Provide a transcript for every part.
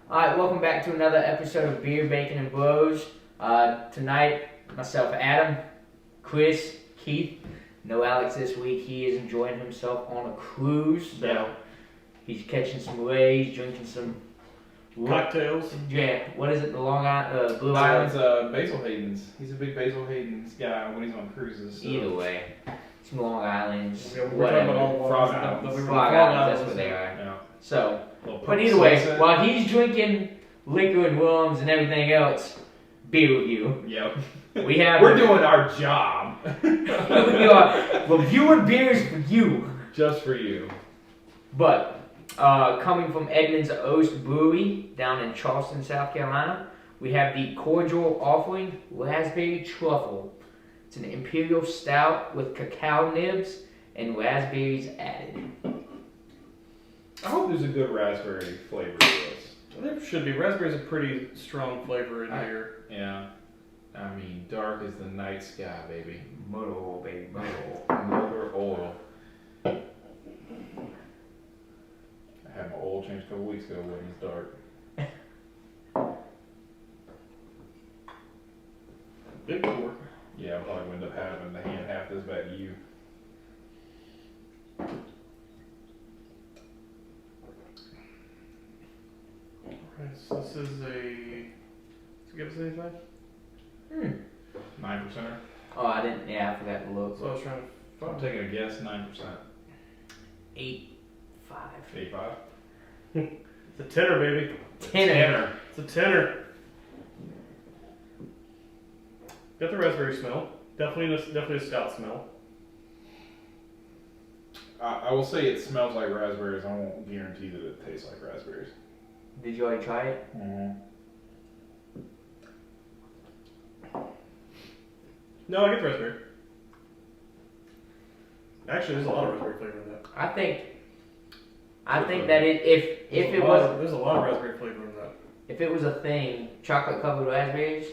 Alright, welcome back to another episode of Beer, Bacon, and Bros. Tonight, myself, Adam, Chris, Keith. No Alex this week. He is enjoying himself on a cruise. So he's catching some waves, drinking some cocktails. Yeah, what is it? The Long Island, Blue Mine's Island? Basil Hayden's. He's a big Basil Hayden's guy when he's on cruises. So. Either way, some Long Islands. Yeah, we're talking about all the Frog Islands, Islands. but we were Frog Frog Islands, that's Islands. what they are. Yeah. So, Little but either way, sunset. while he's drinking liquor and rums and everything else, beer review. Yep. We have. We're doing our job. We are reviewing beers for you. Just for you. But coming from Edmund's Oast Brewery down in Charleston, South Carolina, we have the Cordial offering Raspberry Truffle. It's an Imperial Stout with cacao nibs and raspberries added. I hope there's a good raspberry flavor to this. There should be. Raspberry's a pretty strong flavor in here. Yeah. I mean, dark as the night sky, baby. Motor oil, baby. Motor oil. Motor oil. I had my oil changed a couple weeks ago when it's dark. Big pour. Yeah, I'll probably end up having to hand half this back to you. Alright, so this is a. Does it give us anything? 9%. Oh, I didn't. Yeah, I forgot to look. So I was trying to I'm find. taking a guess, 9%. 8.5. 85. It's a tenner, baby. Tenner. It's a tenner. Got the raspberry smell. Definitely a stout smell. I will say it smells like raspberries. I won't guarantee that it tastes like raspberries. Did you already try it? No, I get the raspberry. Actually, there's a lot of raspberry flavor in that. I think that if There's a lot of raspberry flavor in that. if it was a thing, chocolate covered raspberries.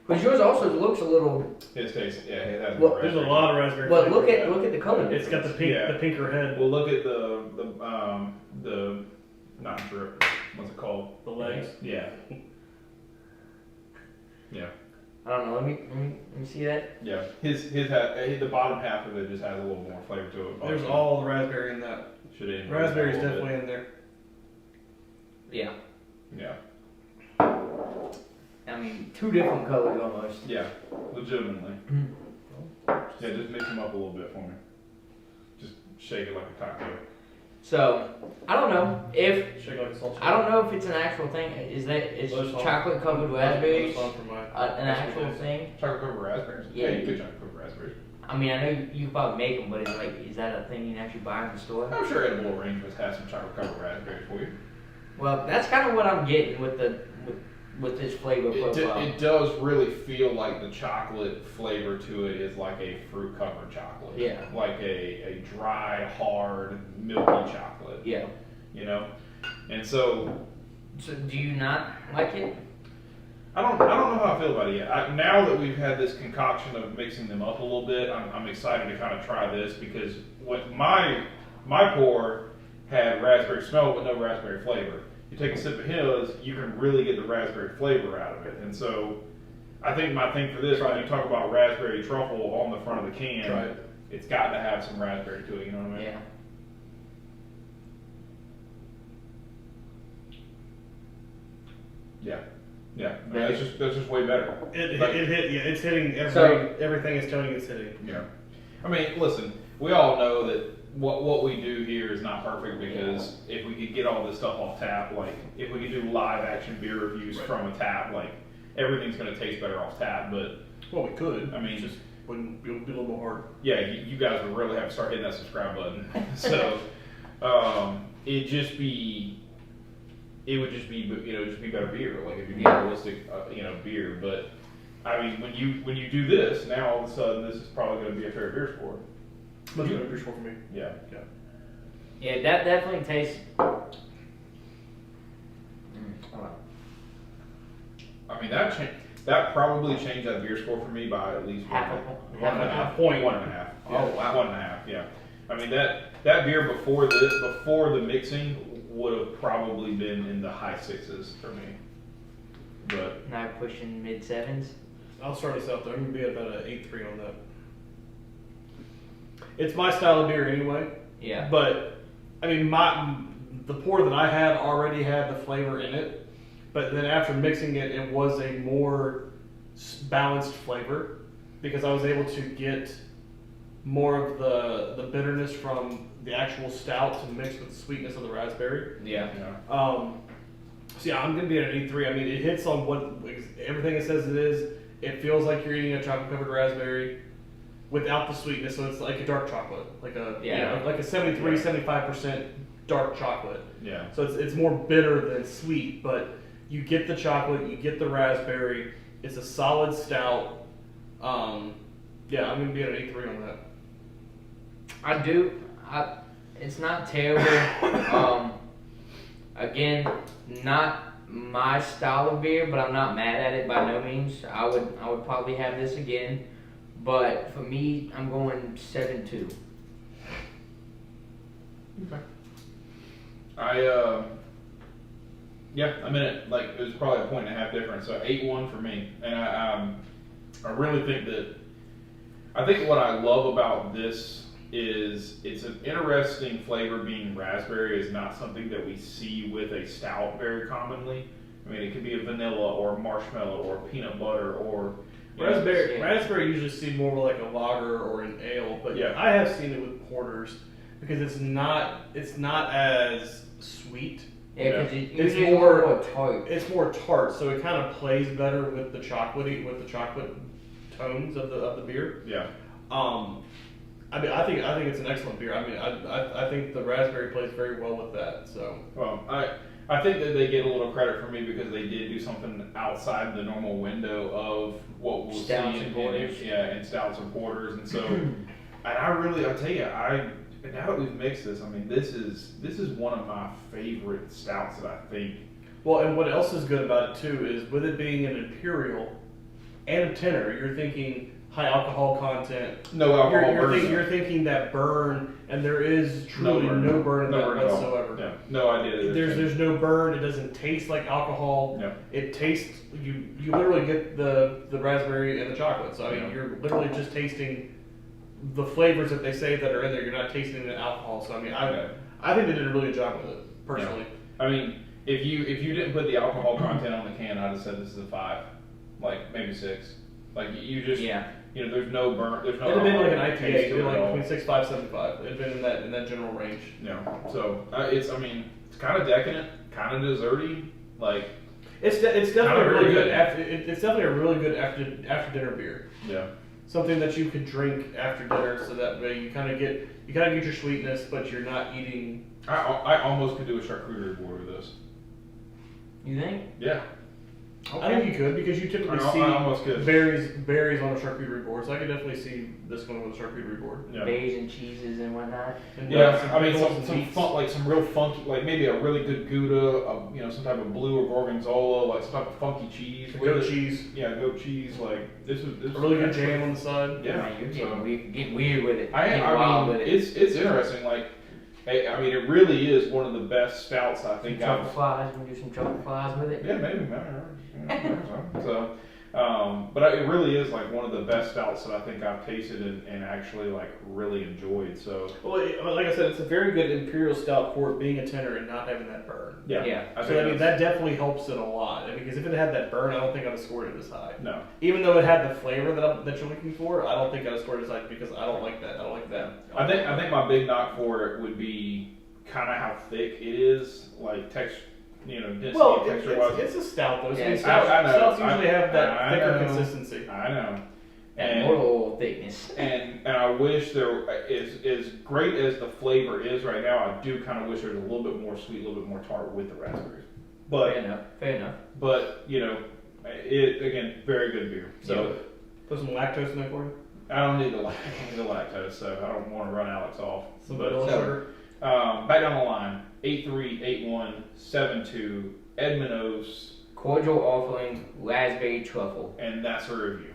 Because yours also looks a little. His taste, yeah, it has Well, more There's a raspberry. lot of raspberry Well, flavor. look at the color. It's got the pink, Yeah. the pinker head, Well, look at the not drip. What's it called? the legs. Yeah. Yeah. I don't know. Let me see that. Yeah. The bottom half of it just has a little more flavor to it. There's all the raspberry in that. Should have Raspberry's definitely in there. Yeah. Yeah. I mean, two different colors almost. Yeah. Legitimately. Yeah, just mix them up a little bit for me. Just shake it like a cocktail. So I don't know if Shake like a salt. I don't know if it's an actual thing. Is chocolate covered raspberries an actual thing? Chocolate covered raspberries? Yeah. You could chocolate covered raspberries. I mean, I know you can probably make them, but is that a thing you can actually buy in the store? I'm sure Edible Arrangements has some chocolate covered raspberries for you. Well, that's kind of what I'm getting with this flavor profile. It does really feel like the chocolate flavor to it is like a fruit covered chocolate. Yeah. Like a dry, hard, milky chocolate. Yeah. You know? And so So do you not like it? I don't know how I feel about it yet. Now that we've had this concoction of mixing them up a little bit, I'm excited to kind of try this because what my pour had raspberry smell but no raspberry flavor. You take a sip of his, you can really get the raspberry flavor out of it. And so I think my thing for this, when you talk about raspberry truffle on the front of the can, Try it. it's got to have some raspberry to it, you know what I mean? Yeah. Yeah. Yeah. I mean, that's just way better. It Like- hit. Yeah, it's hitting So- everything is telling it's hitting. Yeah. I mean, listen, we all know that what we do here is not perfect because if we could get all this stuff off tap, like if we could do live action beer reviews from a tap, like everything's going to taste better off tap. But Well, we could. I mean, It just wouldn't be a little more hard. yeah, you guys would really have to start hitting that subscribe button. So it would just be just be better beer. Like if you get realistic beer. But I mean, when you do this, now all of a sudden this is probably going to be a fair beer score. Much better beer score for me. Yeah. Yeah, that definitely tastes. Hold on. I mean that probably changed that beer score for me by at least Half a one and a half point. 1.5. Yeah, Oh, wow. 1.5. Yeah. I mean that beer before the mixing would have probably been in the high 6s for me. But Now pushing mid 7s. I'll start us out there. I'm gonna be about an 8.3 on that. It's my style of beer anyway. Yeah. But I mean, the pour that I had already had the flavor in it. But then after mixing it, it was a more balanced flavor because I was able to get more of the bitterness from the actual stout to mix with the sweetness of the raspberry. Yeah. So yeah, I'm gonna be at an 8.3. I mean, it hits on what everything it says it is. It feels like you're eating a chocolate covered raspberry without the sweetness, so it's like a dark chocolate, like a like a 73, 75% dark chocolate. yeah. So it's more bitter than sweet, but you get the chocolate, you get the raspberry. It's a solid stout. Yeah, I'm gonna be at an 8.3 on that. It's not terrible. Again, not my style of beer, but I'm not mad at it by no means. I would probably have this again, but for me, I'm going 7.2. Okay. I'm in it. Like it was probably a 1.5 difference, so 8.1 for me. And I really think that what I love about this is it's an interesting flavor. Being raspberry is not something that we see with a stout very commonly. I mean, it could be a vanilla or marshmallow or peanut butter or Raspberry. Yeah. Raspberry usually see more like a lager or an ale, but Yeah. I have seen it with porters because it's not as sweet. Yeah, because It's it's more- more tart. It's more tart, so it kind of plays better with the chocolate tones of the beer. Yeah. I mean, I think it's an excellent beer. I mean, I think the raspberry plays very well with that. So Well, I think that they get a little credit from me because they did do something outside the normal window of what we'll Stouts see and porters. in stouts and porters, and so and I'll tell you, now that we've mixed this, I mean, this is one of my favorite stouts that I think. well, and what else is good about it too is with it being an imperial and a tenor, you're thinking high alcohol content. No alcohol burn. You're thinking that burn, and there is truly no burn in that at all. whatsoever. Yeah, no idea. that There's no burn. It doesn't taste like alcohol. Yeah. It tastes. You literally get the raspberry and the chocolate. So I mean, Yeah. you're literally just tasting the flavors that they say that are in there. You're not tasting the alcohol. So I mean, I think they did a really good job with it personally. I mean, if you didn't put the alcohol content on the can, I'd have said this is a 5, like maybe 6. Like you just there's no burn. There's no. It'd have been like an alcohol IPA. taste It'd to been it like at all. between 6.5, 7.5. It'd been in that general range. So it's kind of decadent, kind of desserty, like It's definitely Kinda really really good. good. It's definitely a really good after dinner beer. yeah. Something that you could drink after dinner, so that way you kind of get your sweetness, but you're not eating. I almost could do a charcuterie board with this. You think? Yeah. I think you could because you typically see I almost could. berries on a charcuterie board, so I could definitely see this one with a charcuterie board. Yeah. Berries and cheeses and whatnot. And Yeah, some I mean, pickles some and beets. like some real funky, like maybe a really good Gouda, some type of blue or gorgonzola, like some type of funky cheese. with goat it. cheese, Yeah, goat cheese. Like this is a really good jam on the side. Yeah, Man, you're so- getting weird with it. Getting I wild mean, with it. it's interesting. Like, I mean, it really is one of the best stouts I think Chocolate I've. fries. We do some chocolate fries with it. Yeah, maybe. So, but it really is like one of the best stouts that I think I've tasted and actually like really enjoyed. So, Well, like I said, it's a very good imperial stout for it being a tenor and not having that burn. Yeah. I So think I mean, that's- that definitely helps it a lot. Because if it had that burn, I don't think I'd have scored it as high. no. Even though it had the flavor that you're looking for, I don't think I'd have scored it as high because I don't like that. I don't like that. I think my big knock for it would be kind of how thick it is, like texture, density, Well, texture wise. it's a stout though. So Yeah, I mean, I know. stouts usually have that I thicker know. consistency. I know. That mortal thickness. And I wish there is as great as the flavor is right now. I do kind of wish there was a little bit more sweet, a little bit more tart with the raspberries. Fair enough. Fair enough. But it again, very good beer. So Put some lactose in there for you. I don't need the lactose, so I don't want to run Alex off. Some But, vanilla sugar. back down the line, 8.3, 8.1, 7.2, Edmund Oast, Cordial offering raspberry truffle. and that's a review.